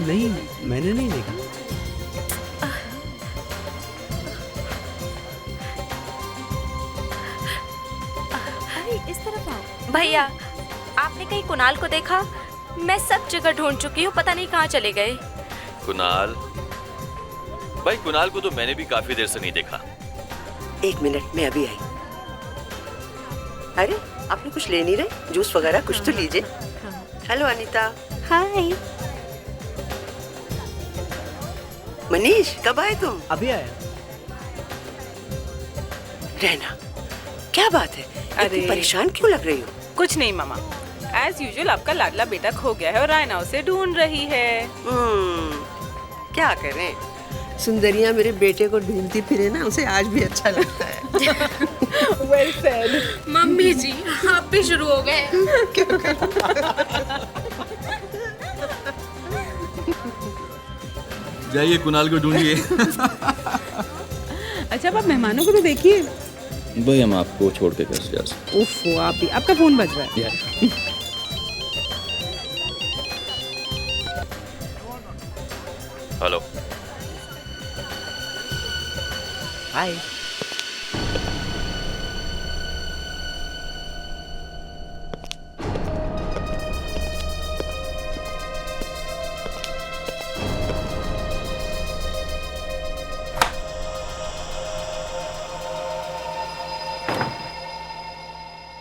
नहीं, मैंने नहीं देखा। अरे इस तरफ आओ। भैया, आपने कहीं कुणाल को देखा? मैं सब जगह ढूंढ चुकी हूँ, पता नहीं कहाँ चले गए। कुणाल? भाई कुणाल को तो मैंने भी काफी देर से नहीं देखा। 1 मिनट में अभी आई। अरे आपने कुछ ले नहीं रहे? जूस वगैरह कुछ तो लीजिए। हेलो अनीता। हाय। मनीष, कब आए तुम? अभी आया। रहना, क्या बात है? इतनी परेशान क्यों लग रही हो? कुछ नहीं मामा, एज यूजुअल आपका लाडला बेटा खो गया है और रायना उसे ढूंढ रही है। क्या करें, सुंदरिया मेरे बेटे को ढूंढती फिरे ना, उसे आज भी अच्छा लगता है। Well said. मम्मी जी, आप भी शुरू हो गए। जाइए कुणाल को ढूंढिए। अच्छा, अब आप मेहमानों को तो देखिए। भाई हम आपको छोड़ के कैसे जा सकते? ओफो, आप भी, आपका फोन बज रहा है। हेलो। हाय।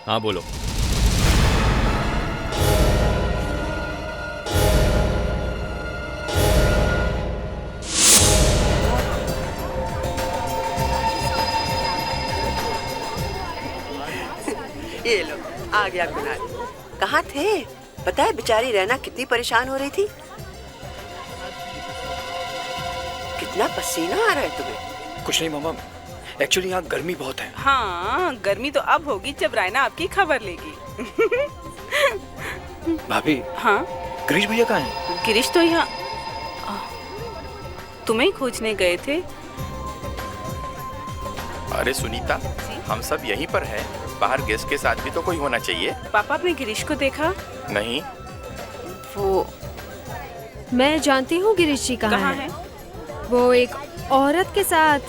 हाँ बोलो। ये लो, आ गया कुणाल। कहाँ थे? पता है बेचारी रहना कितनी परेशान हो रही थी। कितना पसीना आ रहा है तुम्हें? कुछ नहीं मामा, एक्चुअली यहाँ गर्मी बहुत है। हाँ, गर्मी तो अब होगी जब रायना आपकी खबर लेगी। भाभी। हाँ? गिरीश भैया कहाँ हैं? गिरीश तो यहाँ तुम्हें ही खोजने गए थे। अरे सुनीता, हम सब यहीं पर हैं। बाहर गेस्ट के साथ भी तो कोई होना चाहिए। पापा, आपने गिरीश को देखा? नहीं। वो मैं जानती हूँ गिरीश जी कहाँ है? वो एक औरत के साथ।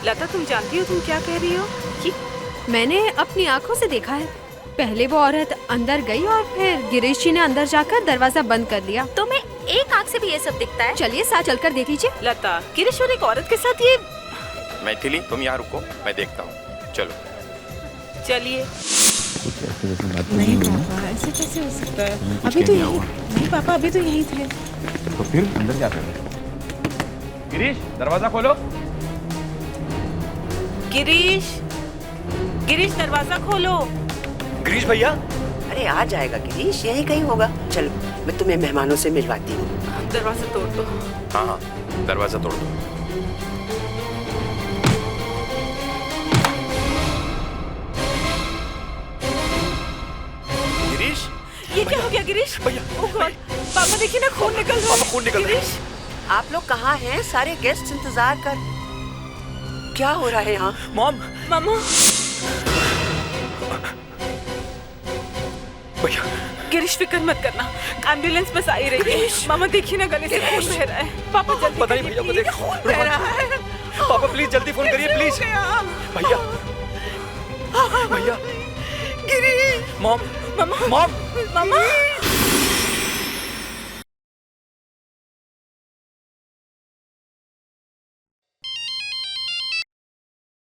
लता, तुम जानती हो तुम क्या कह रही हो? मैंने अपनी आंखों से देखा है। पहले वो औरत अंदर गई और फिर गिरीश जी ने अंदर जाकर दरवाजा बंद कर दिया। तो मैं एक आंख से भी ये सब दिखता है। चलिए साथ चलकर देख लीजिए। लता, गिरीश और एक औरत के साथ ये। मैथिली, तुम यहाँ रुको, मैं देखता हूँ। चलो चलिए। नहीं पापा, ऐसे कैसे हो सकता है? अभी तो यही नहीं पापा, अभी तो यही थे। तो फिर अंदर क्या कर रहे हो? गिरीश, दरवाजा खोलो। गिरीश, गिरीश दरवाजा खोलो। गिरीश भैया? अरे आ जाएगा गिरीश, यही कहीं होगा। चलो मैं तुम्हें मेहमानों से मिलवाती हूँ। दरवाजा तोड़ दो। हाँ हाँ, दरवाजा तोड़ दो। गिरीश, ये क्या हो गया गिरीश? भैया, ओह गॉड, पापा देखिए ना, खून निकल रहा है। पापा, खून निकल रहा है। गिरीश, आप लोग कहाँ हैं? सारे गेस्ट इंतजार कर। क्या हो रहा है यहाँ? मॉम। मामा। भैया। गिरीश, फिक्र मत करना, एम्बुलेंस बस आ ही रही है। मामा देखिए ना, गले से खून बह रहा है। पापा जल्दी पता नहीं भैया को देख। पापा प्लीज जल्दी फोन करिए प्लीज। भैया, भैया। गिरीश। मॉम, मामा, मॉम। मामा।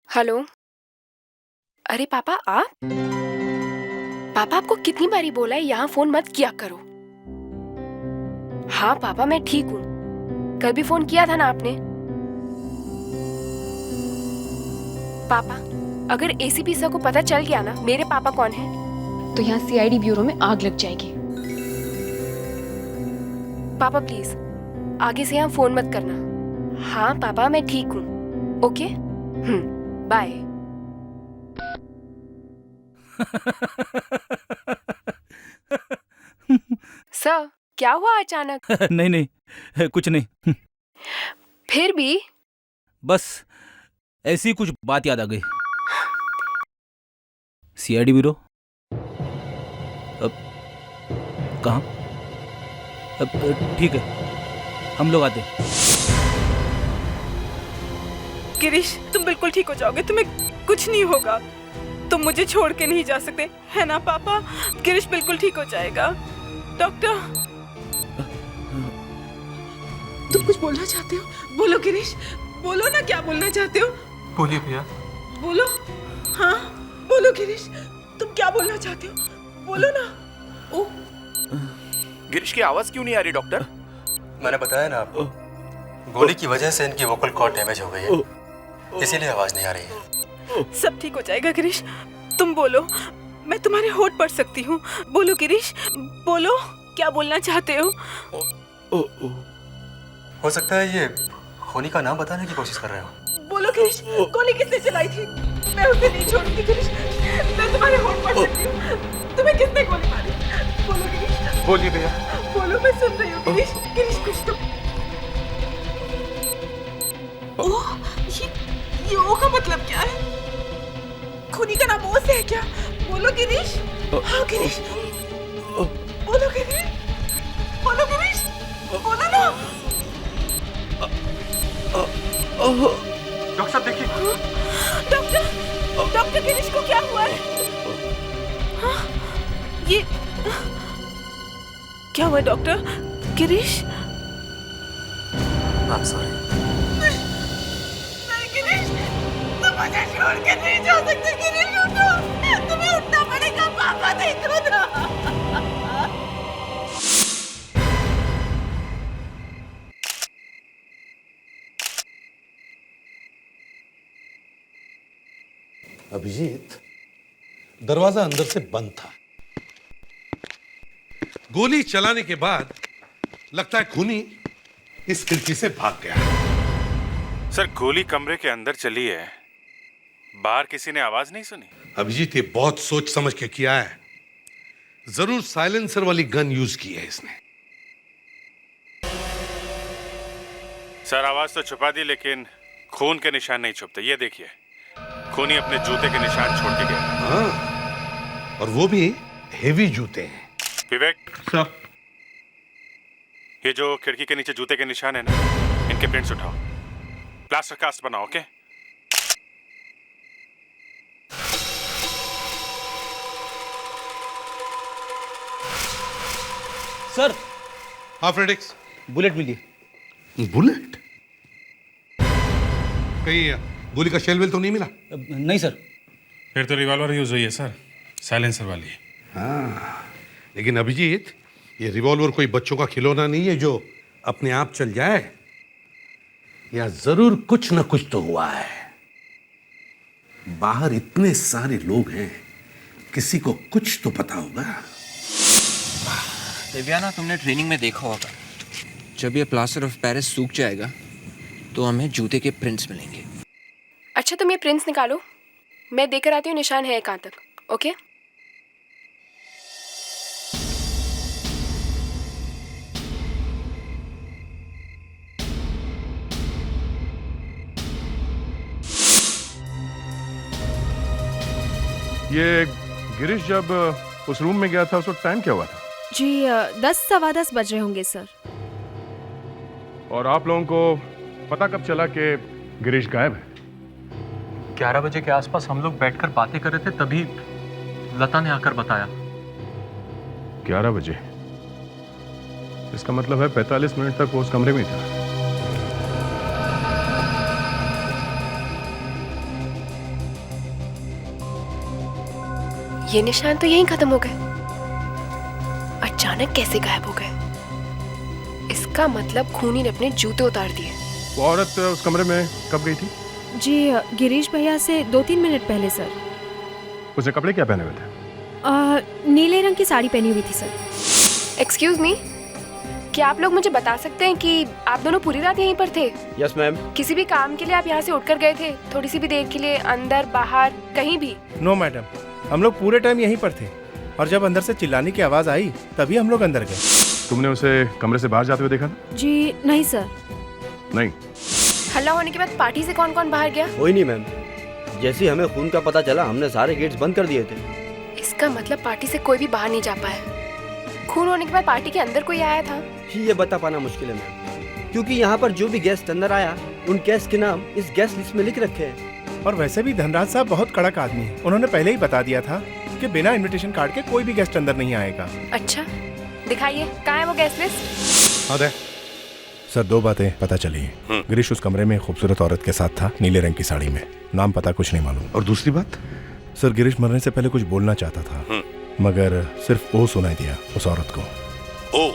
हेलो। अरे पापा, आप? पापा, आपको कितनी बारी बोला है यहाँ फोन मत किया करो। हाँ पापा, मैं ठीक हूँ। कल भी फोन किया था ना आपने। पापा, अगर एसीपी सर को पता चल गया ना मेरे पापा कौन है, तो यहाँ सीआईडी ब्यूरो में आग लग जाएगी। पापा प्लीज, आगे से यहाँ फोन मत करना। हाँ पापा, मैं ठीक हूँ। Okay, bye. सर, क्या हुआ अचानक? नहीं नहीं, कुछ नहीं। फिर भी बस ऐसी कुछ बात याद आ गई। CID bureau? अब कहाँ? अब ठीक है, हम लोग आते। गिरीश, तुम बिल्कुल ठीक हो जाओगे, तुम्हें कुछ नहीं होगा। तुम मुझे छोड़ के नहीं जा सकते, है ना पापा? गिरीश बिल्कुल ठीक हो जाएगा। डॉक्टर, तुम कुछ बोलना चाहते हो? बोलो गिरीश, बोलो ना, क्या बोलना चाहते हो? बोलिए भैया। बोलो। हाँ बोलो गिरीश, तुम क्या बोलना चाहते हो? बोलो ना। ओ, गिरीश की आवाज क्यों नहीं आ रही डॉक्टर? मैंने बताया ना आपको, गोली की वजह से इनकी वोकल कॉर्ड डैमेज हो गई है, इसीलिए आवाज नहीं आ रही है। सब ठीक हो जाएगा गिरीश, तुम बोलो, मैं तुम्हारे होठ पढ़ सकती हूँ। बोलो गिरीश, बोलो, क्या बोलना चाहते हो? हो सकता है ये खूनी का नाम बताने की कोशिश कर रहे हो। बोलो गिरीश, गोली किसने चलाई थी? मैं उसे नहीं छोड़ूंगी गिरीश, मैं तुम्हारे होठ पढ़ सकती हूँ। तुम्हें किसने गोली मारी? बोलो गिरीश। बोलिए भैया। बोलो, मैं सुन रही हूँ गिरीश। गिरीश कुछ तो। ओह, ये ओ का मतलब क्या है? खूनी का नाम ओ से है क्या? बोलो गिरीश। हाँ गिरीश, बोलो गिरीश, बोलो गिरीश, बोलो ना। डॉक्टर साहब देखिए। डॉक्टर गिरीश को क्या हुआ है? हाँ, ये क्या हुआ डॉक्टर? Girish, I'm sorry। नहीं गिरीश, तुम मुझे छोड़ के नहीं जा सकते गिरीश, उठो, तुम्हें उठना पड़ेगा। पापा देखो ना। अभिजीत, दरवाजा अंदर से बंद था। गोली चलाने के बाद लगता है खूनी इस खिड़की से भाग गया। सर, गोली कमरे के अंदर चली है, बाहर किसी ने आवाज नहीं सुनी। अभिजीत, ये बहुत सोच समझ के किया है। जरूर साइलेंसर वाली गन यूज की है इसने। सर, आवाज तो छुपा दी, लेकिन खून के निशान नहीं छुपते। ये देखिए, खूनी अपने जूते के निशान छोड़ के गया। हाँ, और वो भी हेवी जूते हैं। विवेक सर, ये जो खिड़की के नीचे जूते के निशान है ना, इनके प्रिंट्स उठाओ, प्लास्टर कास्ट बनाओ। ओके? सर, हाँ फ्रेडिक्स, बुलेट मिली। बुलेट? कहीं गोली का शेल वेल तो नहीं मिला? नहीं सर। फिर तो रिवॉल्वर यूज हुई है सर, साइलेंसर वाली। हाँ, लेकिन अभिजीत, ये रिवॉल्वर कोई बच्चों का खिलौना नहीं है जो अपने आप चल जाए। या जरूर कुछ न कुछ तो हुआ है। बाहर इतने सारे लोग हैं, किसी को कुछ तो पता होगा। दिव्याना, तुमने ट्रेनिंग में देखा होगा, जब ये प्लास्टर ऑफ पेरिस सूख जाएगा तो हमें जूते के प्रिंट्स मिलेंगे। अच्छा, तुम ये प्रिंट्स निकालो, मैं देकर आती हूँ निशान है कहाँ तक। ओके? ये गिरीश जब उस रूम में गया था, उस वक्त टाइम क्या हुआ था? जी 10 सवा 10 बज रहे होंगे सर। और आप लोगों को पता कब चला कि गिरीश गायब है? 11 बजे के आसपास हम लोग बैठकर बातें कर रहे थे, तभी लता ने आकर बताया। 11 बजे? इसका मतलब है 45 मिनट तक वो उस कमरे में ही था। ये निशान तो यहीं खत्म हो गए, अचानक कैसे गायब हो गए? इसका मतलब खूनी ने अपने जूते उतार दिए। वो औरत उस कमरे में कब गई थी? जी गिरीश भैया से 2-3 मिनट पहले सर। उसने कपड़े क्या पहने हुए थे? नीले रंग की साड़ी पहनी हुई थी सर। एक्सक्यूज मी, क्या आप लोग मुझे बता सकते हैं कि आप दोनों पूरी रात यहीं पर थे? Yes ma'am. किसी भी काम के लिए आप यहाँ से उठकर गए थे? थोड़ी सी भी देर के लिए, अंदर बाहर कहीं भी? नो मैडम, हम लोग पूरे टाइम यहीं पर थे, और जब अंदर से चिल्लाने की आवाज आई तभी हम लोग अंदर गए। तुमने उसे कमरे से बाहर जाते हुए देखा था? जी नहीं सर। नहीं। हल्ला होने के बाद पार्टी से कौन कौन बाहर गया? कोई नहीं मैम, जैसे ही हमें खून का पता चला हमने सारे गेट्स बंद कर दिए थे। इसका मतलब पार्टी से कोई भी बाहर नहीं जा पाया। खून होने के बाद पार्टी के अंदर कोई आया था? ये बता पाना मुश्किल है मैम। क्योंकि यहाँ पर जो भी गेस्ट अंदर आया उन गेस्ट के नाम इस गेस्ट लिस्ट में लिख रखे हैं। और वैसे भी धनराज साहब बहुत कड़क आदमी है, उन्होंने पहले ही बता दिया था कि बिना इनविटेशन कार्ड के कोई भी गेस्ट अंदर नहीं आएगा। अच्छा दिखाइए कहाँ है वो गेस्ट लिस्ट। हाँ दे। सर 2 बातें पता चली। गिरीश उस कमरे में खूबसूरत औरत के साथ था, नीले रंग की साड़ी में। नाम पता कुछ नहीं मालूम। और दूसरी बात? सर गिरीश मरने से पहले कुछ बोलना चाहता था, मगर सिर्फ ओ सुनाई दिया उस औरत को। ओ,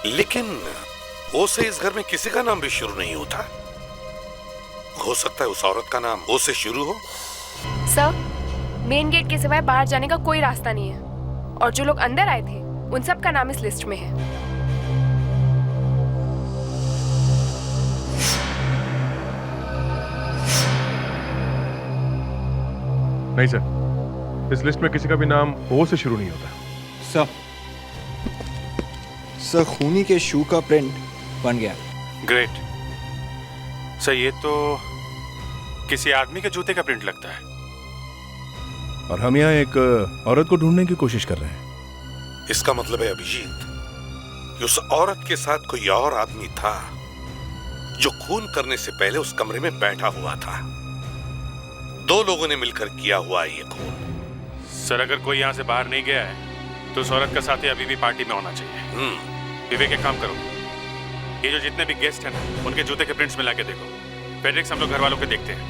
लेकिन ओ से इस घर में किसी का नाम भी शुरू नहीं होता। हो सकता है उस औरत का नाम ओ से शुरू हो। सर मेन गेट के सिवाय बाहर जाने का कोई रास्ता नहीं है, और जो लोग अंदर आए थे उन सब का नाम इस लिस्ट में है। नहीं सर, इस लिस्ट में किसी का भी नाम ओ से शुरू नहीं होता। सर खूनी के शू का प्रिंट बन गया। ग्रेट सर, ये तो किसी आदमी के जूते का प्रिंट लगता है। और हम यहाँ एक औरत को ढूंढने की कोशिश कर रहे हैं। इसका मतलब है अभिजीत कि उस औरत के साथ कोई और आदमी था जो खून करने से पहले उस कमरे में बैठा हुआ था। 2 लोगों ने मिलकर किया हुआ ये खून। सर अगर कोई यहाँ से बाहर नहीं गया है तो उस औरत का साथी अभी भी पार्टी में होना चाहिए। विवेक एक काम करो, ये जो जितने भी गेस्ट हैं ना उनके जूते के प्रिंट्स मिला के देखो। फेडरिक्स हम लोग घर वालों के देखते हैं।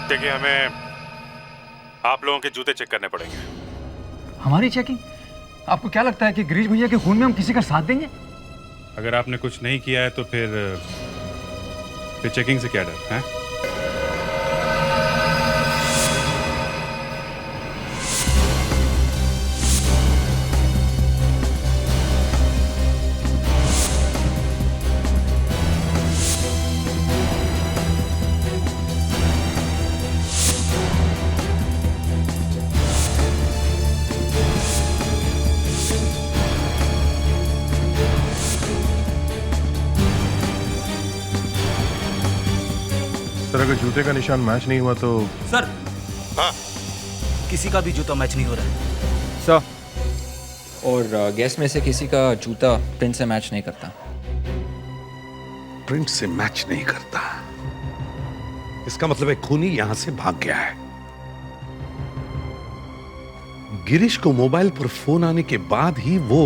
देखिए हमें आप लोगों के जूते चेक करने पड़ेंगे। हमारी चेकिंग? आपको क्या लगता है कि गिरीश भैया के खून में हम किसी का साथ देंगे? अगर आपने कुछ नहीं किया है तो फिर चेकिंग से क्या डर है? सर अगर जूते का निशान मैच नहीं हुआ तो? सर हाँ, किसी का भी जूता मैच नहीं हो रहा है सर। और गेस्ट में से किसी का जूता प्रिंट से मैच नहीं करता। प्रिंट से मैच नहीं करता, इसका मतलब है खूनी यहां से भाग गया है। गिरीश को मोबाइल पर फोन आने के बाद ही वो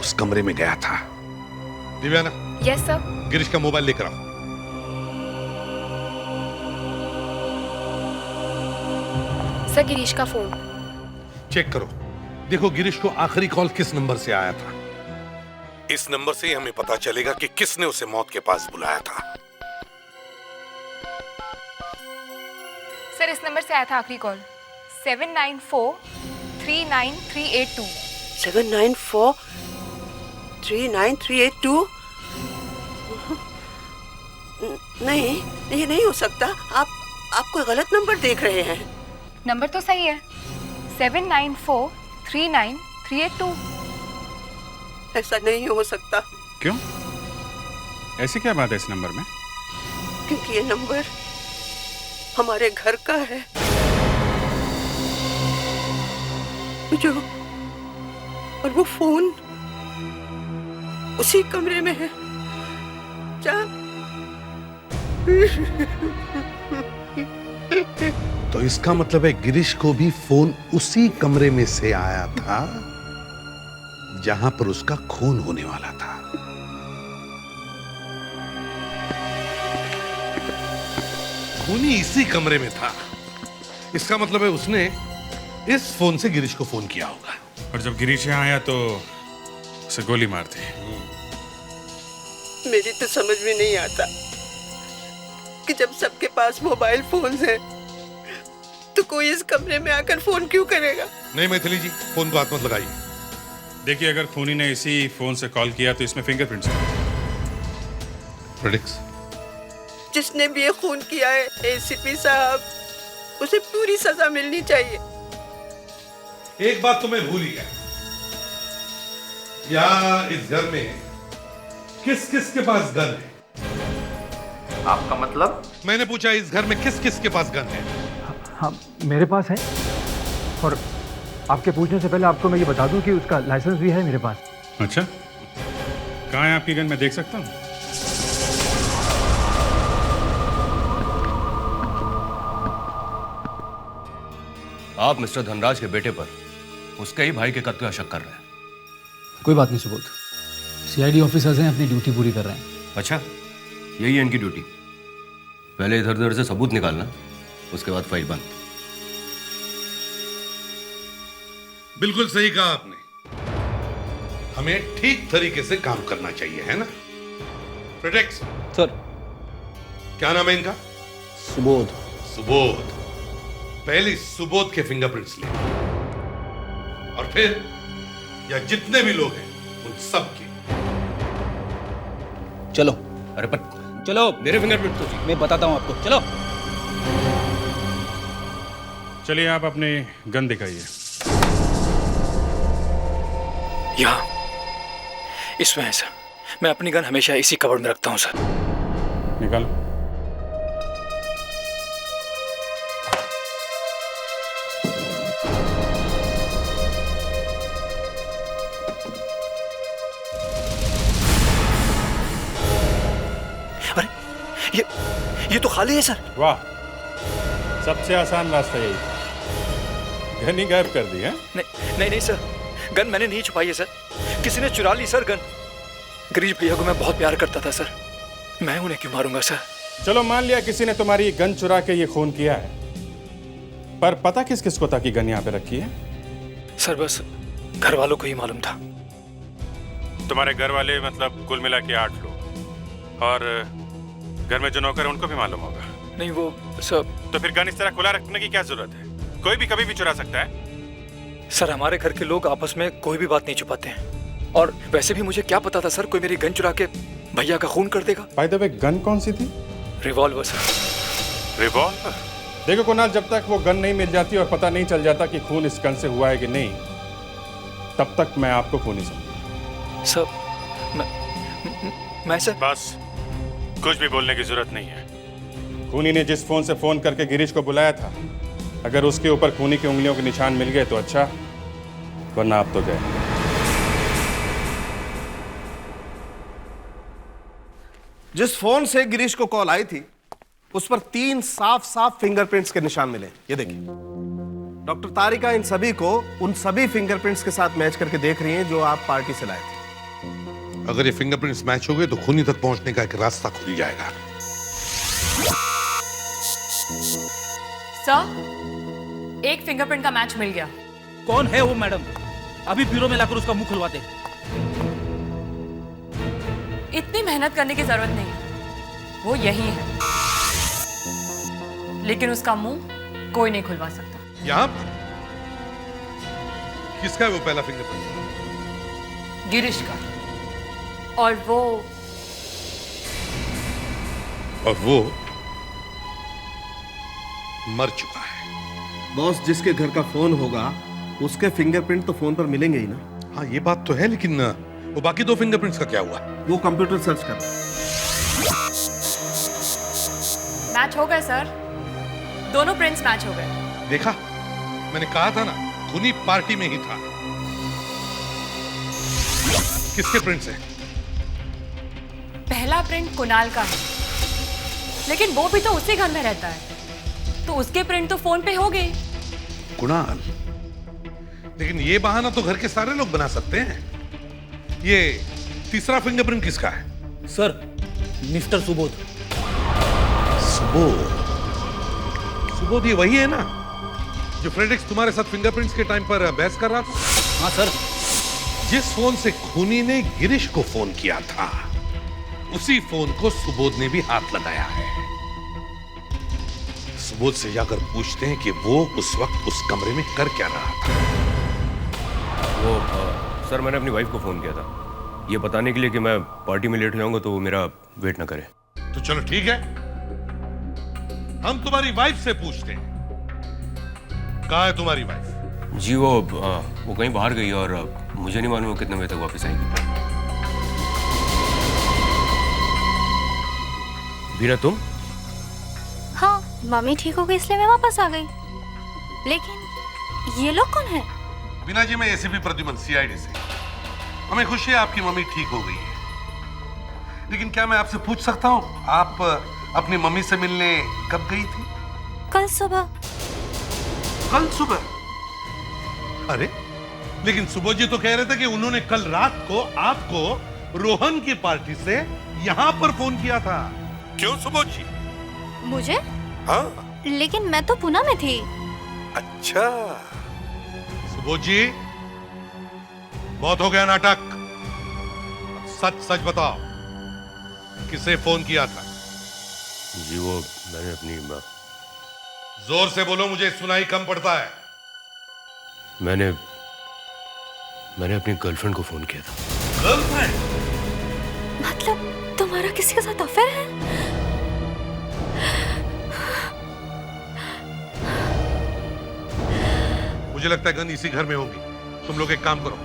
उस कमरे में गया था। दिव्याना। Yes sir. गिरीश का मोबाइल लेकर आओ। सर गिरीश का फोन चेक करो, देखो गिरीश को आखिरी कॉल किस नंबर से आया था। इस नंबर से ही हमें पता चलेगा कि किसने उसे मौत के पास बुलाया था। सर इस नंबर से आया था आखिरी कॉल 794393882। 794393882? नहीं, ये नहीं हो सकता। आप कोई गलत नंबर देख रहे हैं। नंबर तो सही है, 794393882। ऐसा नहीं हो सकता। क्यों? ऐसी क्या बात है इस नंबर में? क्योंकि ये नंबर हमारे घर का है। जो और वो फोन उसी कमरे में है। तो इसका मतलब है गिरीश को भी फोन उसी कमरे में से आया था जहां पर उसका खून होने वाला था। खूनी इसी कमरे में था, इसका मतलब है उसने इस फोन से गिरीश को फोन किया होगा। और जब गिरीश यहाँ आया तो उसे गोली मार दी। मेरी तो समझ में नहीं आता कि जब सबके पास मोबाइल फोन्स हैं तो कोई इस कमरे में आकर फोन क्यों करेगा? नहीं मैथिली जी, फोन को हाथ मत लगाइए। देखिए अगर खूनी ने इसी फोन से कॉल किया तो इसमें फिंगरप्रिंट्स हैं। प्रेडिक्स जिसने भी ये खून किया है एसीपी साहब, उसे पूरी सजा मिलनी चाहिए। एक बात तो मैं भूल ही गया, यहाँ इस घर में किस किस के पास गन है? आपका मतलब? मैंने पूछा इस घर में किस किस के पास गन है? हाँ मेरे पास है, और आपके पूछने से पहले आपको मैं ये बता दूं कि उसका लाइसेंस भी है मेरे पास। अच्छा, कहाँ है आपकी गन, मैं देख सकता हूँ? आप मिस्टर धनराज के बेटे पर उसके ही भाई के कत्ल का शक कर रहे हैं। कोई बात नहीं सुबोध, सीआईडी ऑफिसर्स हैं, अपनी ड्यूटी पूरी कर रहे हैं। अच्छा, यही है इनकी ड्यूटी। पहले इधर उधर से सबूत निकालना, उसके बाद फाइल बंद। बिल्कुल सही कहा आपने। हमें ठीक तरीके से काम करना चाहिए, है ना? प्रेटेक्स सर। क्या नाम है इनका? सुबोध। सुबोध। पहले सुबोध के फिंगरप्रिंट्स ले और फिर या जितने भी लोग हैं उन सब के। चलो। अरे पर चलो, मेरे फिंगरप्रिंट तो मैं बताता हूँ आपको। चलो चलिए, आप अपने गन दिखाइए। यहाँ इसमें है सर। मैं अपनी गन हमेशा इसी कवर्ड में रखता हूँ सर। निकालो। ये तो खाली है सर। वाह, सबसे आसान रास्ता यही। गन ही गायब कर दी है? नहीं सर, गन मैंने नहीं छुपाई है सर। किसी ने चुरा ली सर गन। गिरीश भैया को मैं बहुत प्यार करता था सर। मैं उन्हें क्यों मारूंगा सर? चलो, मान लिया किसी ने तुम्हारी गन चुरा के ये खून किया है, पर पता किस किस को था कि गन यहाँ पे रखी है? सर बस घर वालों को ही मालूम था। तुम्हारे घर वाले मतलब कुल मिला के 8 लोग, और घर में जो नौकर है उनको भी मालूम होगा। नहीं वो सब। तो फिर गन इस तरह खुला रखने की क्या जरूरत है? कोई भी कभी भी चुरा सकता है। सर हमारे घर के लोग आपस में कोई भी बात नहीं छुपाते हैं, और वैसे भी मुझे क्या पता था सर कोई मेरी गन चुरा के भैया का खून कर देगा। बाय द वे, गन कौन सी थी? Revolver sir. रिवॉल्वर? देखो कुणाल, जब तक वो गन नहीं मिल जाती और पता नहीं चल जाता कि खून इस गन से हुआ है कि नहीं, तब तक मैं आपको खून नहीं समझूंगा। सर मैं सर बस कुछ भी बोलने की जरूरत नहीं है। खूनी ने जिस फोन से फोन करके गिरीश को बुलाया था, अगर उसके ऊपर खूनी की उंगलियों के निशान मिल गए तो अच्छा, वरना आप तो गए। जिस फोन से गिरीश को कॉल आई थी उस पर 3 साफ साफ फिंगरप्रिंट्स के निशान मिले। ये देखिए, डॉक्टर तारिका इन सभी को उन सभी फिंगरप्रिंट्स के साथ मैच करके देख रही हैं जो आप पार्टी से लाए थे। अगर ये फिंगरप्रिंट्स मैच हो गए तो खूनी तक पहुंचने का एक रास्ता खुल जाएगा। सर, एक फिंगरप्रिंट का मैच मिल गया। कौन है वो मैडम? अभी ब्यूरो में लाकर उसका मुंह खुलवाते। इतनी मेहनत करने की जरूरत नहीं, वो यही है, लेकिन उसका मुंह कोई नहीं खुलवा सकता। यहाँ किसका है वो पहला फिंगरप्रिंट? गिरीश का। और वो मर चुका है। बॉस, जिसके घर का फोन होगा उसके फिंगरप्रिंट तो फोन पर मिलेंगे ही ना। हाँ ये बात तो है, लेकिन वो बाकी 2 फिंगरप्रिंट्स का क्या हुआ? वो कंप्यूटर सर्च कर। मैच हो गए सर, दोनों प्रिंट्स मैच हो गए। देखा, मैंने कहा था ना, खूनी पार्टी में ही था। किसके प्रिंट्स हैं? पहला प्रिंट कुणाल का है, लेकिन वो भी तो उसी घर में रहता है, तो उसके प्रिंट तो फोन पे हो गए। कुणाल? लेकिन ये बहाना तो घर के सारे लोग बना सकते हैं। ये तीसरा फिंगरप्रिंट किसका है? Sir, mister Subodh. सुबोध ये वही है ना जो फ्रेडरिक्स तुम्हारे साथ फिंगरप्रिंट्स के टाइम पर बहस कर रहा था? हाँ सर। जिस फोन से खूनी ने गिरीश को फोन किया था, उसी फोन को सुबोध ने भी हाथ लगाया है। सुबोध से जाकर पूछते हैं कि वो उस वक्त उस कमरे में कर क्या रहा था। सर, मैंने अपनी वाइफ को फोन किया था ये बताने के लिए कि मैं पार्टी में लेट हो जाऊंगा तो वो मेरा वेट ना करे। तो चलो ठीक है, हम तुम्हारी वाइफ से पूछते हैं, कहाँ है तुम्हारी वाइफ? जी वो कहीं बाहर गई और मुझे नहीं मालूम वो कितने बजे तक वापस आएगी। बीना, तुम? हाँ, मम्मी ठीक हो गई इसलिए मैं वापस आ गई। लेकिन ये लोग कौन हैं? बीना जी, मैं एसीपी प्रद्युमन, सीआईडी से। हमें खुशी है आपकी मम्मी ठीक हो गई है। लेकिन क्या मैं आपसे पूछ सकता हूँ आप अपनी मम्मी से मिलने कब गई थी? कल सुबह। कल सुबह? अरे लेकिन सुबोध जी तो कह रहे थे कि उन्होंने कल रात को आपको रोहन की पार्टी से यहाँ पर फोन किया था। क्यों सुबोध जी? मुझे? हाँ। लेकिन मैं तो पुणे में थी। अच्छा सुबोध जी, बहुत हो गया नाटक। सच सच बताओ, किसे फोन किया था? जी वो मैंने अपनी जोर से बोलो, मुझे सुनाई कम पड़ता है। मैंने अपनी गर्लफ्रेंड को फोन किया था। गर्लफ्रेंड? मतलब तुम्हारा किसी के साथ अफेयर है? मुझे लगता है गन इसी घर में होगी। तुम लोग एक काम करो,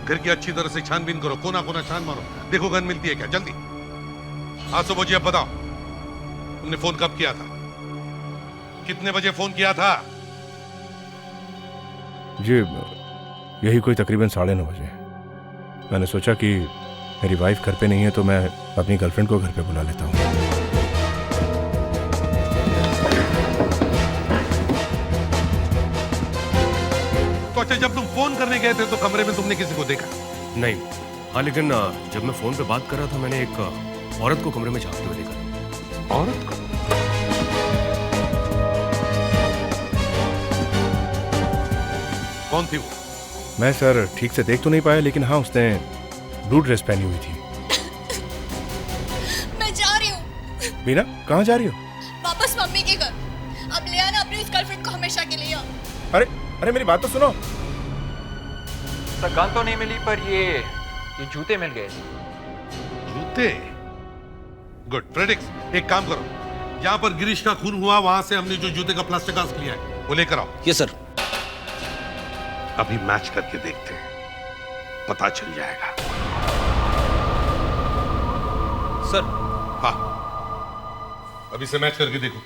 घर की अच्छी तरह से छानबीन करो, कोना कोना छान मारो, देखो गन मिलती है क्या, जल्दी। हाँ सुबोध जी, अब बताओ तुमने फोन कब किया था? कितने बजे फोन किया था? जी यही कोई तकरीबन 9:30 बजे। मैंने सोचा कि मेरी वाइफ घर पे नहीं है तो मैं अपनी गर्लफ्रेंड को घर पे बुला लेता हूँ। तो अच्छा, जब तुम फोन करने गए थे तो कमरे में तुमने किसी को देखा? नहीं, हाँ लेकिन जब मैं फोन पे बात कर रहा था मैंने एक औरत को कमरे में झांकते हुए देखा। औरत को? कौन थी वो? मैं सर ठीक से देख तो नहीं पाया, लेकिन हाँ उसने ब्लू ड्रेस पहनी हुई थी। मैं जा रही हूँ। बीना, कहाँ जा रही हो? वापस मम्मी के घर। अब ले आना अपनी उस गर्लफ्रेंड को हमेशा के लिए। अरे अरे मेरी बात तो सुनो। सर गन तो नहीं मिली, पर ये जूते मिल गए। जूते? गुड। प्रेडिक्स, एक काम करो, जहां पर गिरीश का खून हुआ वहां से हमने जो जूते का प्लास्टिक कास्ट लिया है वो लेकर आओ। Yes sir. अभी मैच करके देखते हैं, पता चल जाएगा। सर। हाँ, अभी से मैच करके देखो।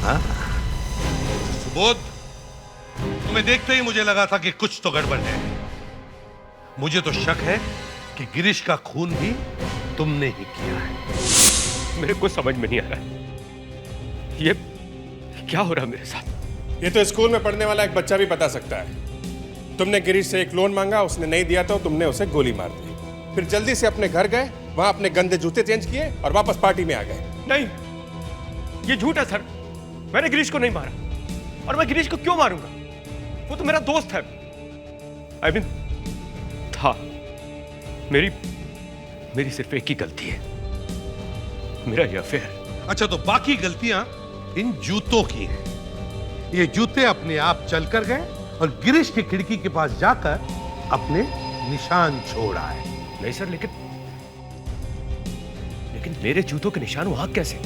हाँ सुबोध, तुम्हें देखते ही मुझे लगा था कि कुछ तो गड़बड़ है। मुझे तो शक है कि गिरीश का खून भी तुमने ही किया है। मेरे को समझ में नहीं आ रहा है ये क्या हो रहा है मेरे साथ। ये तो स्कूल में पढ़ने वाला एक बच्चा भी बता सकता है। तुमने गिरीश से एक लोन मांगा, उसने नहीं दिया तो तुमने उसे गोली मार दी। फिर जल्दी से अपने घर गए, वहां अपने गंदे जूते चेंज किए और वापस पार्टी में आ गए। नहीं, ये झूठ है सर। मैंने गिरीश को नहीं मारा, और मैं गिरीश को क्यों मारूंगा? वो तो मेरा दोस्त है। I mean, था। मेरी सिर्फ एक ही गलती है, मेरा ये अफेयर। अच्छा, तो बाकी गलतियां इन जूतों की हैं। ये जूते अपने आप चल कर गए और गिरीश की खिड़की के पास जाकर अपने निशान छोड़ आए। नहीं सर, लेकिन मेरे जूतों के निशान वहां कैसे?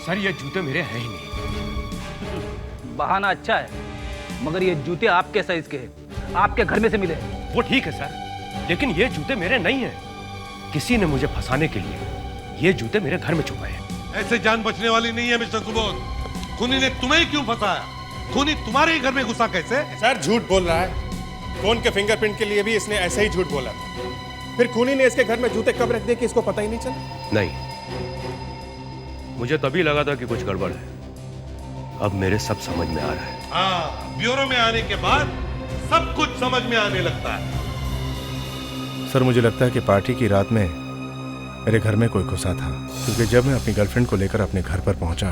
सर ये जूते मेरे हैं ही नहीं। बहाना अच्छा है, मगर ये जूते आपके साइज के हैं, आपके घर में से मिले। वो ठीक है सर, लेकिन ये जूते मेरे नहीं हैं। किसी ने मुझे फंसाने के लिए ये जूते मेरे घर में छुपाए हैं। ऐसे जान बचने वाली नहीं है मिस्टर सुबोध। खूनी ने तुम्हें क्यों फंसाया? खूनी तुम्हारे ही घर में घुसा कैसे? सर झूठ बोल रहा है। फोन के फिंगरप्रिंट के लिए भी इसने ऐसे ही झूठ बोला। फिर खूनी ने इसके घर में जूते कब रख दिए कि इसको पता ही नहीं चला? नहीं, मुझे तभी लगा था कि कुछ गड़बड़ है। अब मेरे सब समझ में आ रहा है। हाँ, ब्यूरो में आने के बाद सब कुछ समझ में आने लगता है। सर मुझे लगता है कि पार्टी की रात में मेरे घर में कोई घुसा था, क्योंकि जब मैं अपनी गर्लफ्रेंड को लेकर अपने घर पर पहुंचा,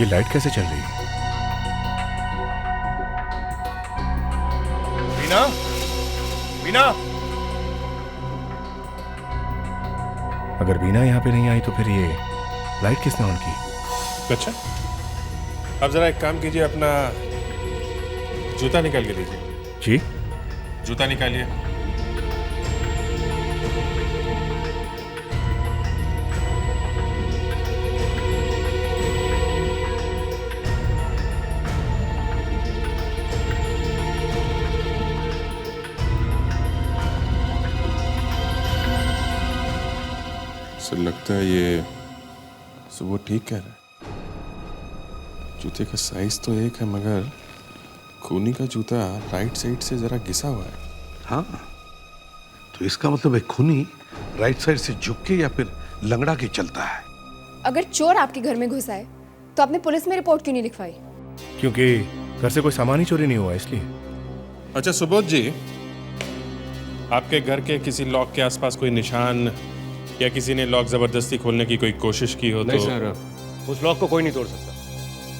ये लाइट कैसे चल रही है? बीना, बीना, अगर बीना यहाँ पे नहीं आई तो फिर ये लाइट किसने ऑन की? अच्छा, अब जरा एक काम कीजिए, अपना जूता निकाल के दीजिए। जी? जूता निकालिए। सर लगता है ये सो वो ठीक कह रहा है। जूते का साइज तो एक है मगर खूनी का जूता राइट साइड से जरा घिसा हुआ है। हाँ, तो इसका मतलब एक खूनी राइट साइड से झुक के या फिर लंगड़ा के चलता है। अगर चोर आपके घर में घुसा है तो आपने पुलिस में रिपोर्ट क्यों नहीं लिखवाई? क्योंकि घर से कोई सामान ही चोरी नहीं हुआ इसलिए। अच्छा सुबोध जी, आपके घर के किसी लॉक के आसपास कोई निशान या किसी ने लॉक जबरदस्ती खोलने की कोई कोशिश की हो? नहीं तो सर, उस लॉक को कोई नहीं तोड़ सकता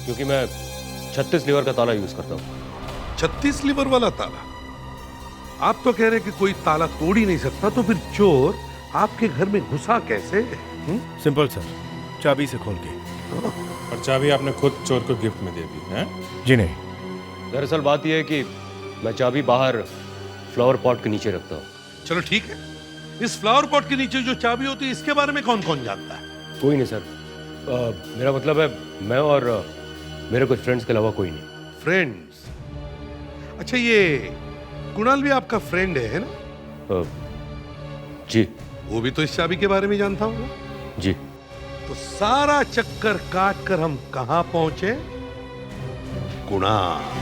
क्योंकि मैं 36 लीवर का ताला यूज करता हूँ। 36 लीवर वाला ताला? आप तो कह रहे हैं कि कोई ताला तोड़ ही नहीं सकता, तो फिर चोर आपके घर में घुसा कैसे? सिंपल सर, चाबी से खोल के। और चाबी आपने खुद चोर को गिफ्ट में दे दी है? जी नहीं, दरअसल बात यह है कि मैं चाबी बाहर फ्लावर पॉट के नीचे रखता हूँ। चलो ठीक है, इस फ्लावर पॉट के नीचे जो चाबी होती है इसके बारे में कौन कौन जानता है? कोई नहीं सर, मेरा मतलब है मैं और मेरे कुछ फ्रेंड्स के अलावा कोई नहीं। फ्रेंड्स? अच्छा, ये कुणाल भी आपका फ्रेंड है ना? जी। वो भी तो इस चाबी के बारे में जानता होगा? जी। तो सारा चक्कर काट कर हम कहां पहुंचे? कुणाल।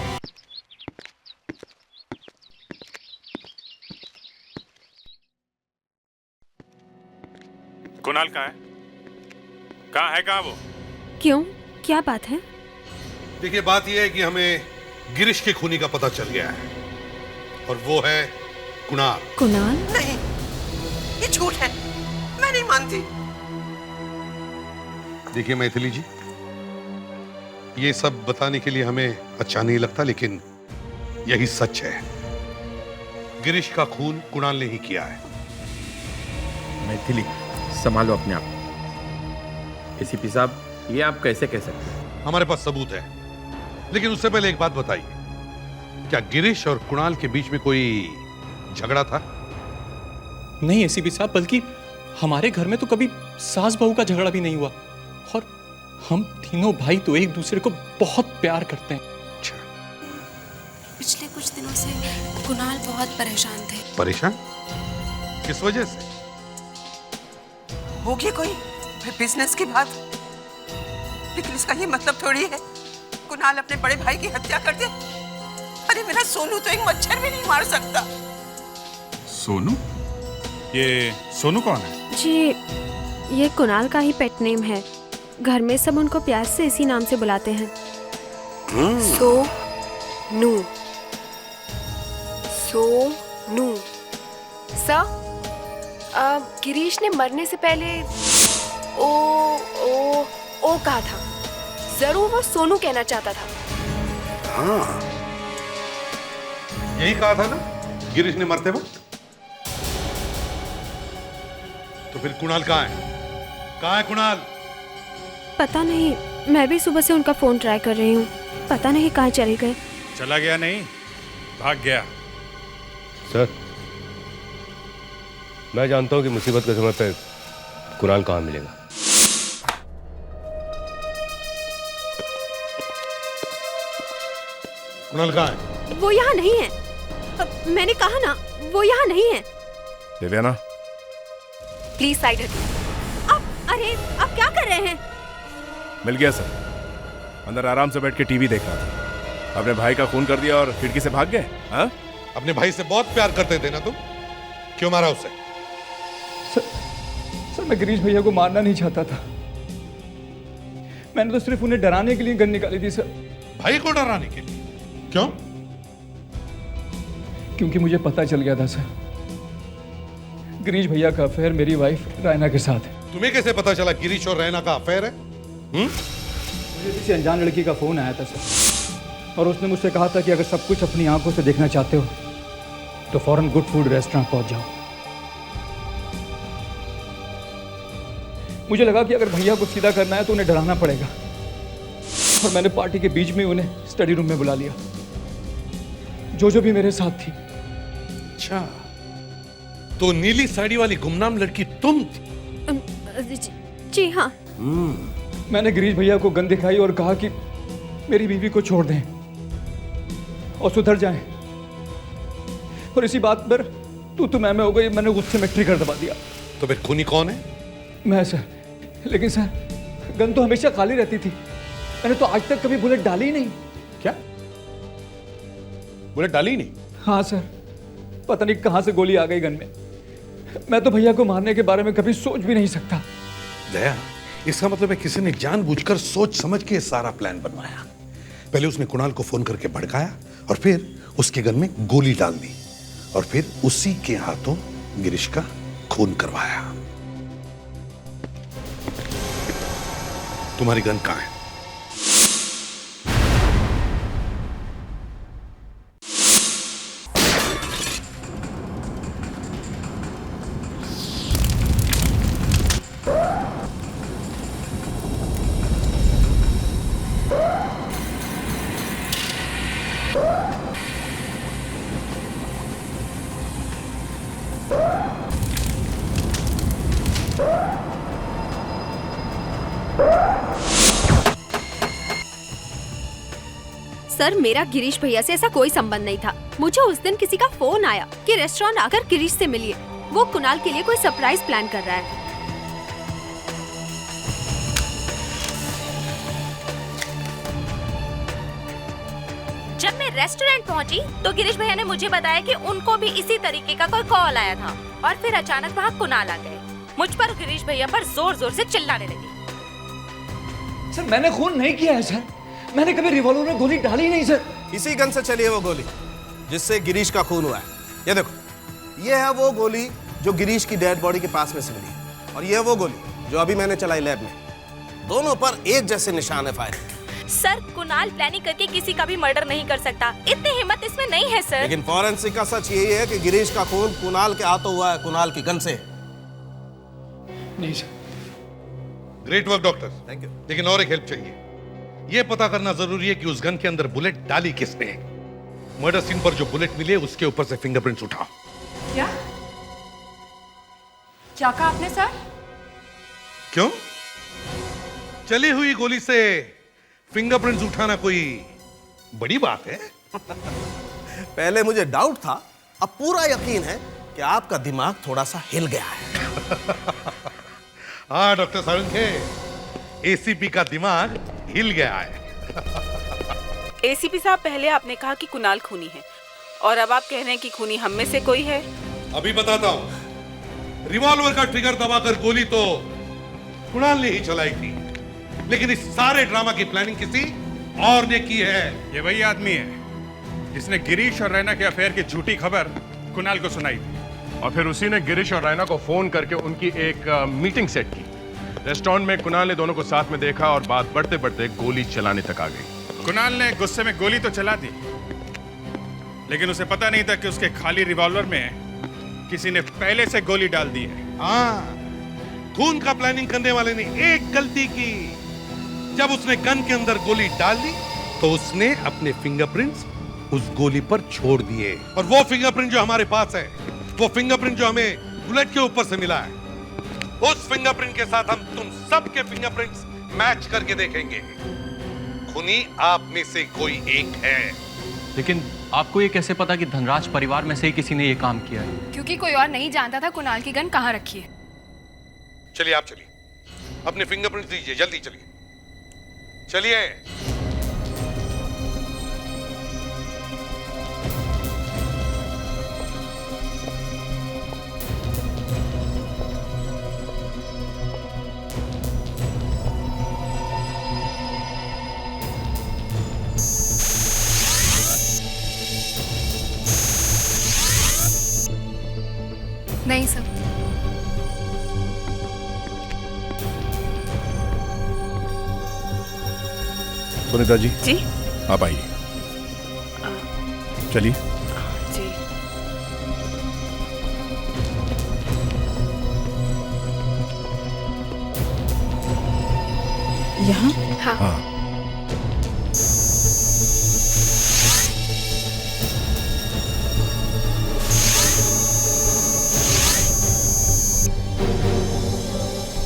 कुणाल कहाँ है? कहाँ वो? क्यों, क्या बात है? देखिए, बात यह है कि हमें गिरीश के खूनी का पता चल गया है और वो है कुणाल। कुणाल? नहीं, ये झूठ है, मैं नहीं मानती। देखिए मैथिली जी, ये सब बताने के लिए हमें अच्छा नहीं लगता, लेकिन यही सच है। गिरीश का खून कुणाल ने ही किया है। मैथिली, संभालो अपने आप। एसीपी साहब, ये आप कैसे कह सकते हैं? हमारे पास सबूत है, लेकिन उससे पहले एक बात बताइए, क्या गिरीश और कुणाल के बीच में कोई झगड़ा था? नहीं एसीपी साहब, बल्कि हमारे घर में तो कभी सास बहू का झगड़ा भी नहीं हुआ और हम तीनों भाई तो एक दूसरे को बहुत प्यार करते हैं। पिछले कुछ दिनों से कुणाल बहुत परेशान थे। परेशान? किस वजह से? होगी कोई बिजनेस की बात, लेकिन इसका ये मतलब थोड़ी है कुणाल अपने बड़े भाई की हत्या कर दे। अरे मेरा सोनू तो एक मच्छर भी नहीं मार सकता। सोनू? ये सोनू कौन है? जी, ये कुणाल का ही पेट नेम है। घर में सब उनको प्यार से इसी नाम से बुलाते हैं। सोनू। सोनू। सर, गिरीश ने मरने से पहले ओ कहा था। जरूर वो सोनू कहना चाहता था। हाँ, यही कहा था ना गिरीश ने मरते वक्त। तो फिर कुणाल कहाँ है? कहाँ है कुणाल? पता नहीं, मैं भी सुबह से उनका फोन ट्राई कर रही हूँ, पता नहीं कहाँ चले गए। चला गया नहीं, भाग गया। सर, मैं जानता हूँ कि मुसीबत के समय पे कुणाल कहाँ मिलेगा। कुणाल कहाँ है? वो यहाँ नहीं है। मैंने कहा ना, वो यहाँ नहीं है। दिव्याना, प्लीज साइड हटिए। अरे, आप क्या कर रहे हैं? मिल गया सर। अंदर आराम से बैठ के टीवी देख रहा था। अपने भाई का खून कर दिया और खिड़की से भाग गए। हाँ? अपने भाई से बहुत प्यार करते थे ना तुम, क्यों मारा उसे? सर, मैं गिरीश भैया को मारना नहीं चाहता था। मैंने तो सिर्फ उन्हें डराने के लिए गन निकाली थी सर। भाई को डराने के लिए? क्यों? क्योंकि मुझे पता चल गया था सर, गिरीश भैया का अफेयर मेरी वाइफ रायना के साथ है। तुम्हें कैसे पता चला गिरीश और रैना का अफेयर है? मुझे किसी अनजान लड़की का फोन आया था सर, और उसने मुझसे कहा था कि अगर सब कुछ अपनी आंखों से देखना चाहते हो तो फौरन गुड फूड रेस्टोरेंट पहुंच जाओ। मुझे लगा कि अगर भैया को सीधा करना है तो उन्हें डराना पड़ेगा, और मैंने पार्टी के बीच में उन्हें स्टडी रूम में बुला लिया। जो भी मेरे साथ थी। अच्छा, तो नीली साड़ी वाली गुमनाम लड़की तुम थी? जी हाँ। मैंने गिरीश भैया को गन दिखाई और कहा कि मेरी बीवी को छोड़ दें और सुधर जाएं, और इसी बात पर तू मैं हो गई। मैंने गुस्से में ट्रिगर दबा दिया। तो फिर खूनी कौन है? मैं सर, लेकिन सर गन तो हमेशा खाली रहती थी। मैंने तो आज तक कभी बुलेट डाली ही नहीं। क्या? बुलेट डाली ही नहीं? हाँ सर, पता नहीं कहां से गोली आ गई गन में। मैं तो भैया को मारने के बारे में कभी सोच भी नहीं सकता। दया, इसका मतलब है किसी ने जानबूझकर सोच समझ के सारा प्लान बनवाया। पहले उसने कुणाल को फोन करके भड़काया और फिर उसके गन में गोली डाल दी और फिर उसी के हाथों गिरीश का खून करवाया। तुम्हारी गन कहां है? सर, मेरा गिरीश भैया से ऐसा कोई संबंध नहीं था। मुझे उस दिन किसी का फोन आया कि रेस्टोरेंट आकर गिरीश से मिलिए, वो कुणाल के लिए कोई सरप्राइज प्लान कर रहा है। जब मैं रेस्टोरेंट पहुंची तो गिरीश भैया ने मुझे बताया कि उनको भी इसी तरीके का कोई कॉल आया था और फिर अचानक वहाँ कुणाल आ गए। मुझ पर गिरीश भैया पर जोर जोर से चिल्लाने लगे। सर मैंने खून नहीं किया है सर, मैंने कभी रिवॉल्वर में गोली डाली नहीं सर। इसी गन से चली है वो गोली जिससे गिरीश का खून हुआ है। ये देखो, ये है वो गोली जो गिरीश की डेड बॉडी के पास में से मिली और ये है वो गोली जो अभी मैंने चलाई लैब में। दोनों पर एक जैसे निशान है फायरिंग। सर, कुणाल प्लानिंग करके किसी का भी मर्डर नहीं कर सकता, इतनी हिम्मत इसमें नहीं है सर। लेकिन फॉरेंसिक का सच यही है कि गिरीश का खून कुणाल के हाथों हुआ है, कुणाल की गन से। नहीं sir. Great work doctor, thank you. लेकिन और एक हेल्प चाहिए। यह पता करना जरूरी है कि उस गन के अंदर बुलेट डाली किसने। मर्डर सीन पर जो बुलेट मिले उसके ऊपर से फिंगरप्रिंट्स उठाओ। क्या क्या कहा आपने सर? क्यों? चली हुई गोली से फिंगरप्रिंट्स उठाना कोई बड़ी बात है? पहले मुझे डाउट था, अब पूरा यकीन है कि आपका दिमाग थोड़ा सा हिल गया है। हाँ डॉक्टर सारंगे, एसीपी का दिमाग हिल गया है। एसीपी साहब, पहले आपने कहा कि कुणाल खूनी है और अब आप कह रहे हैं कि खूनी हम में से कोई है। अभी बताता हूं। रिवॉल्वर का ट्रिगर दबाकर गोली तो कुणाल ने ही चलाई थी, लेकिन इस सारे ड्रामा की प्लानिंग किसी और ने की है। ये वही आदमी है जिसने गिरीश और रैना के अफेयर की झूठी खबर कुणाल को सुनाई थी और फिर उसी ने गिरीश और रैना को फोन करके उनकी एक मीटिंग सेट की। रेस्टोरेंट में कुणाल ने दोनों को साथ में देखा और बात बढ़ते बढ़ते गोली चलाने तक आ गई। कुणाल ने गुस्से में गोली तो चला दी, लेकिन उसे पता नहीं था कि उसके खाली रिवॉल्वर में किसी ने पहले से गोली डाल दी है। हाँ, खून का प्लानिंग करने वाले ने एक गलती की। जब उसने गन के अंदर गोली डाल दी तो उसने अपने फिंगरप्रिंट्स उस गोली पर छोड़ दिए, और वो फिंगरप्रिंट जो हमारे पास है, वो फिंगरप्रिंट जो हमें बुलेट के ऊपर से मिला है, उस फिंगरप्रिंट के साथ हम तुम सबके फिंगरप्रिंट्स मैच करके देखेंगे। खूनी आप में से कोई एक है। लेकिन आपको ये कैसे पता कि धनराज परिवार में से ही किसी ने ये काम किया है? क्योंकि कोई और नहीं जानता था कुणाल की गन कहाँ रखी है। चलिए आप चलिए, अपने फिंगरप्रिंट्स दीजिए, जल्दी चलिए चलिए। नहीं सर। सुनीता जी, जी आप आइए, चलिए। जी यहाँ? हाँ।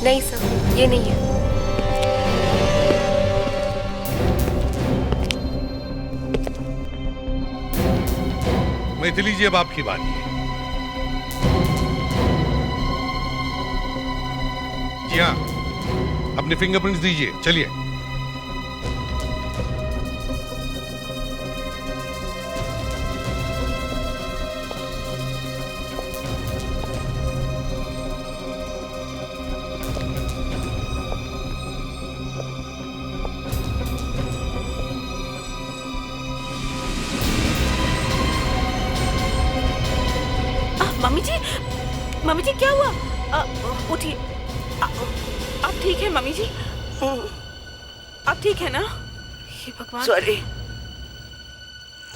नहीं सर, ये नहीं है। मैथिली जी, अब आपकी बारी है। जी हाँ, अपने फिंगरप्रिंट्स दीजिए, चलिए। मम्मी जी क्या हुआ? उठिए। आप ठीक है मम्मी जी? आप ठीक है ना? ये भगवान। सॉरी,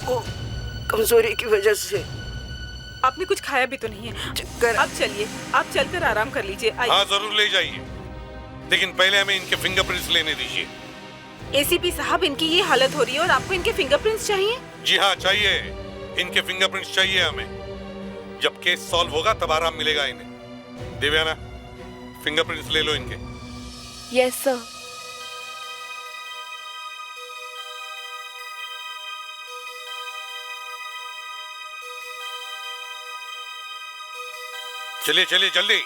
वो कमजोरी की वजह से। आपने कुछ खाया भी तो नहीं है। अब चलिए, आप चलकर आराम कर लीजिए। हाँ जरूर ले जाइए, लेकिन पहले हमें इनके फिंगरप्रिंट्स लेने दीजिए। एसीपी साहब, इनकी ये हालत हो रही है और आपको इनके फिंगरप्रिंट्स चाहिए? जी हाँ चाहिए, इनके फिंगरप्रिंट्स चाहिए हमें। जब केस सॉल्व होगा तब आराम मिलेगा इन्हें। देवयाना, फिंगरप्रिंट्स ले लो इनके। Yes sir. चलिए चलिए जल्दी।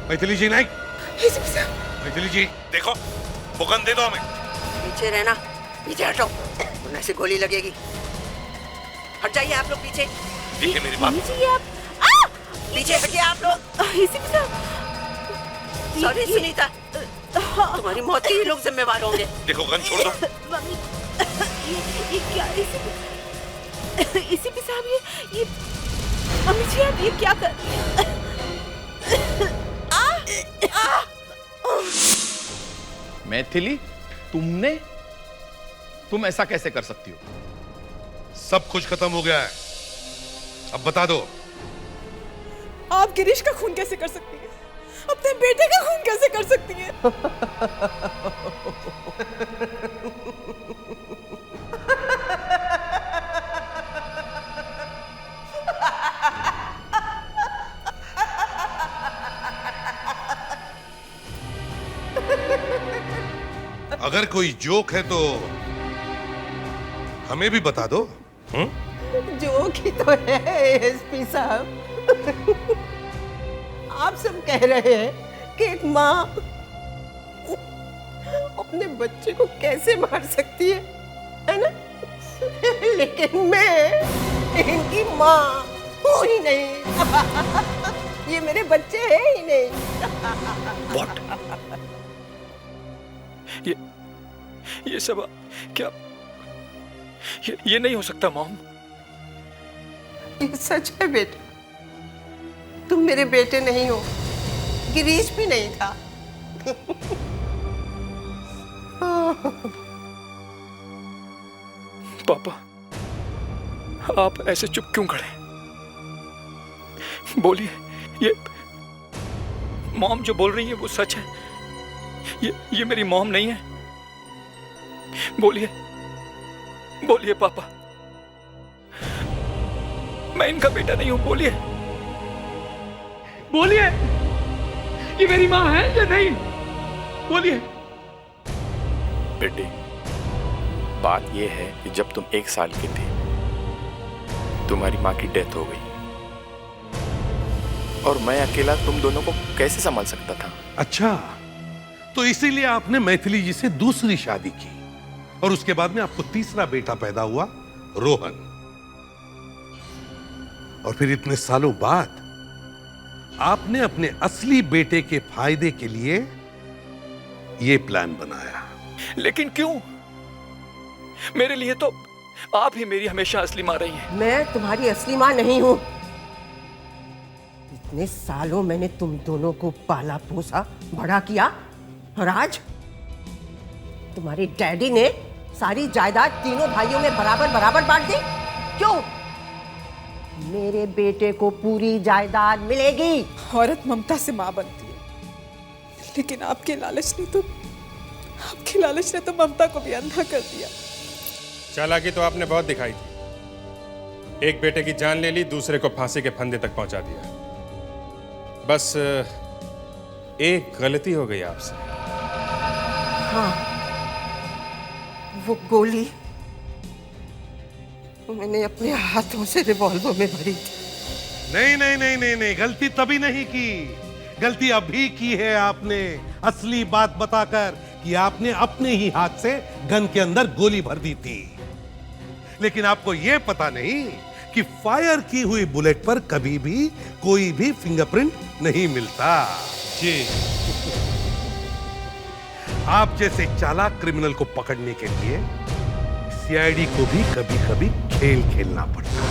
मैथिली जी नहीं। मैथिली जी देखो, बुकन दे दो हमें। पीछे रहना, पीछे हटो, वरना से गोली लगेगी। हट जाइए आप लोग पीछे। देखिए मेरी बात। जी आप पीछे हटिए आप लोग। सॉरी सुनीता, तुम्हारी मौत के ये लोग जिम्मेवार होंगे। देखो गन छोड़ दो। ये क्या? एसीपी साहब, ये मम्मी जी आप ये क्या कर रही हैं? मैथिली, तुम ऐसा कैसे कर सकती हो? सब कुछ खत्म हो गया है, अब बता दो। आप गिरीश का खून कैसे कर सकती हैं? अपने बेटे का खून कैसे कर सकती हैं? अगर कोई जोक है तो हमें भी बता दो। जोक ही तो है एसपी साहब। आप सब कह रहे हैं कि एक माँ अपने बच्चे को कैसे मार सकती है ना? लेकिन मैं इनकी माँ हूँ ही नहीं। ये मेरे बच्चे हैं ही नहीं। ये सब क्या? ये नहीं हो सकता मॉम। ये सच है बेटा, तुम मेरे बेटे नहीं हो, गिरीश भी नहीं था। पापा, आप ऐसे चुप क्यों खड़े? बोलिए, ये मॉम जो बोल रही है वो सच है? ये मेरी मॉम नहीं है? बोलिए, बोलिए पापा, मैं इनका बेटा नहीं हूं। बोलिए, बोलिए, ये मेरी माँ है या नहीं? बोलिए। बेटी, बात यह है कि जब तुम 1 साल के थे, तुम्हारी माँ की डेथ हो गई और मैं अकेला तुम दोनों को कैसे संभाल सकता था? अच्छा, तो इसीलिए आपने मैथिली जी से दूसरी शादी की और उसके बाद में आपको तीसरा बेटा पैदा हुआ, रोहन। और फिर इतने सालों बाद आपने अपने असली बेटे के फायदे के लिए यह प्लान बनाया। लेकिन क्यों? मेरे लिए तो आप ही मेरी हमेशा असली माँ रही हैं। मैं तुम्हारी असली माँ नहीं हूँ। इतने सालों मैंने तुम दोनों को पाला पोसा, बड़ा किया, और आज तुम्हारे डैडी ने सारी जायदाद तीनों भाइयों में बराबर बराबर बांट दी। क्यों? मेरे बेटे को पूरी जायदाद मिलेगी। औरत ममता से माँ बनती है, लेकिन आपके लालच ने तो ममता को भी अंधा कर दिया। चालाकी तो आपने बहुत दिखाई थी। एक बेटे की जान ले ली, दूसरे को फांसी के फंदे तक पहुंचा दिया। बस एक गलती हो गई आपसे। हाँ, वो गोली मैंने अपने हाथों से रिवॉल्वर में भरी थी। नहीं नहीं नहीं नहीं नहीं, गलती तभी नहीं की, गलती अभी की है आपने, असली बात बताकर कि आपने अपने ही हाथ से गन के अंदर गोली भर दी थी। लेकिन आपको यह पता नहीं कि फायर की हुई बुलेट पर कभी भी कोई भी फिंगरप्रिंट नहीं मिलता। जी। आप जैसे चालाक क्रिमिनल को पकड़ने के लिए सीआईडी को भी कभी-कभी खेल खेलना पड़ता